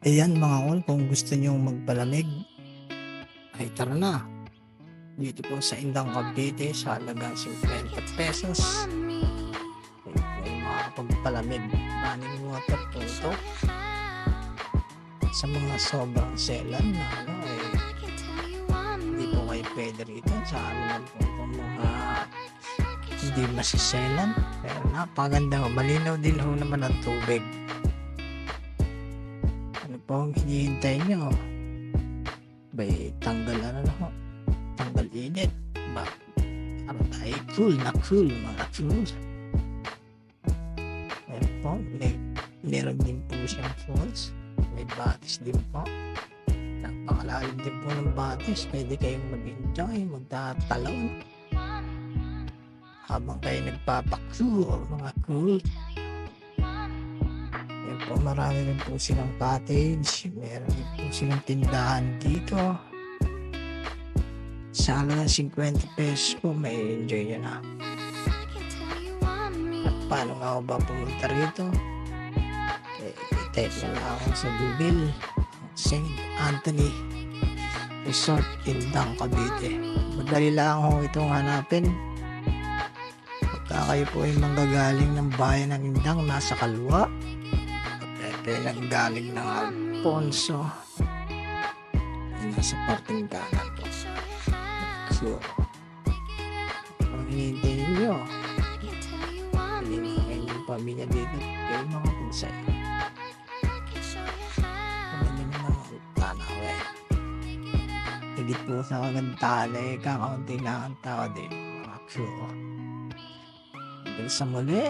Ayan mga kol, kung gusto niyong magpalamig, ay tara na. Dito po sa Indang Cavite sa halagang ₱50. Ay makakapagpalamig. Running water po ito. Sa mga sobrang selan na hindi po kayo pwede rito. Sa amin po itong mga hindi masiselan. Pero napakaganda. Malinaw din ho naman ang tubig. Ano po ang hinihintay nyo? Tanggal ho. Tanggal init. Para tayo cool mga cool. Ayan po. Meron din po siyang falls. May batis din po. Napakalalim din po ng batis. Pwede kayong mag-enjoy, magtatalon. Habang kayo nagpapakool, mga cool. Ayan po, marami rin po silang cottage. Meron din po silang tindahan dito. Sa halagang ₱50 po, may enjoy nyo na. At paano nga ako ba pumunta rito? Type na lang ako sa Google, St. Anthony Resort Indang Cavite. Madali lang ho itong hanapin. Pagka kayo po ay manggagaling ng bayan ng Indang, nasa Kalwa, pwede lang galing ng Alfonso, nasa parting kanan po. So, kung hinihintay nyo, hinihintay nyo yung pamilya dito, kayo mga pusay. Higit po sa kagandahan eh, kakaunti lang ang tao din, mga crew. Hanggang sa muli,